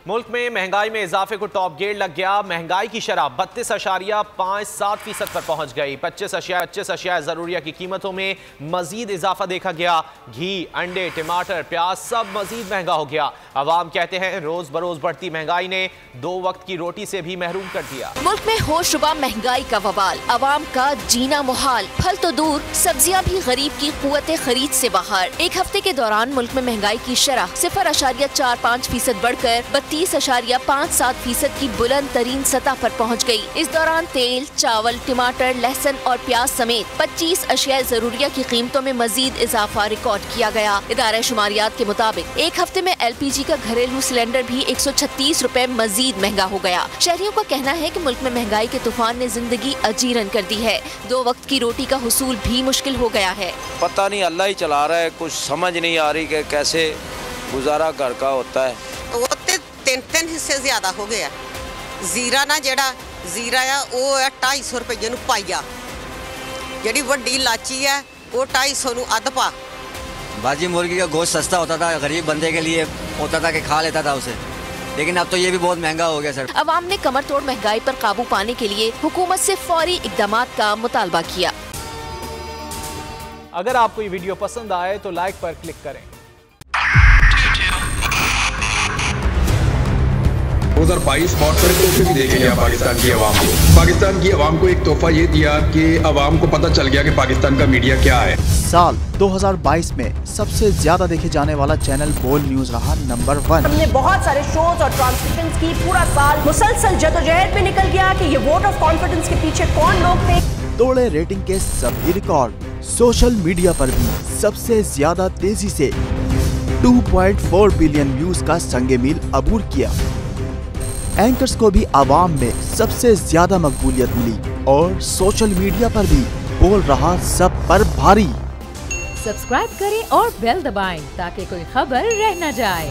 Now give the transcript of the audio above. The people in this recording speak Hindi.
मुल्क में महंगाई में इजाफे को टॉप गेट लग गया। महंगाई की शरह 32.57% पर पहुंच गई। 25 अशिया ज़रूरिया की कीमतों में मजीद इजाफा देखा गया। घी, अंडे, टमाटर, प्याज सब मजीद महंगा हो गया। अवाम कहते हैं रोज बरोज बढ़ती महंगाई ने 2 वक्त की रोटी से भी महरूम कर दिया। मुल्क में होशरुबा महंगाई का वबाल, अवाम का जीना मुहाल। फल तो दूर, सब्जियां भी गरीब की कुव्वत खरीद से बाहर। एक हफ्ते के दौरान मुल्क में महंगाई की शरह 0.45% बढ़कर 32.57% की बुलंद तरीन सतह पर पहुंच गई। इस दौरान तेल, चावल, टमाटर, लहसुन और प्याज समेत 25 अशिया ज़रूरिया की कीमतों में मजीद इजाफा रिकॉर्ड किया गया। इदारा शुमारियात के मुताबिक एक हफ्ते में LPG का घरेलू सिलेंडर भी 136 रुपए मजीद महंगा हो गया। शहरियों का कहना है कि मुल्क में महंगाई के तूफान ने जिंदगी अजीरन कर दी है। 2 वक्त की रोटी का हुसूल भी मुश्किल हो गया है। पता नहीं, अल्लाह ही चला रहा है, कुछ समझ नहीं आ रही कि कैसे गुजारा घर का होता है। वो 3 हिस्से ज्यादा हो गया। जीरा ना जेड़ा जीरा है वो है 250 रुपये नूं पाइया। जेड़ी वड्डी इलाची है वो 250 नूं अध पा। बाजी मुर्गी का गोश्त सस्ता होता था, गरीब बंदे के लिए होता था कि खा लेता था उसे, लेकिन अब तो ये भी बहुत महंगा हो गया सर। अवाम ने कमर तोड़ महंगाई पर काबू पाने के लिए हुकूमत से फौरी इक़दामात का मुतालबा किया। अगर आपको ये वीडियो पसंद आए तो लाइक पर क्लिक करें। 2022 बहुत सारे तोहफे भी देखे गया पाकिस्तान की आवाम को। पाकिस्तान की आवाम को एक तोहफा ये दिया कि आवाम को पता चल गया कि पाकिस्तान का मीडिया क्या है। साल 2022 में सबसे ज्यादा देखे जाने वाला चैनल बोल न्यूज रहा नंबर 1। हमने बहुत सारे शोज और ट्रांसमिशंस की। पूरा साल मुसलसल जदोजहद में निकल गया कि ये वोट ऑफ कॉन्फिडेंस के पीछे कौन लोग थे। तोड़े रेटिंग के सभी रिकॉर्ड। सोशल मीडिया पर भी सबसे ज्यादा तेजी से 2.4 बिलियन व्यूज का संगे मील अबूर किया। एंकर्स को भी आवाम में सबसे ज्यादा मकबूलियत मिली और सोशल मीडिया पर भी बोल रहा सब पर भारी। सब्सक्राइब करें और बेल दबाएं ताकि कोई खबर रह न जाए।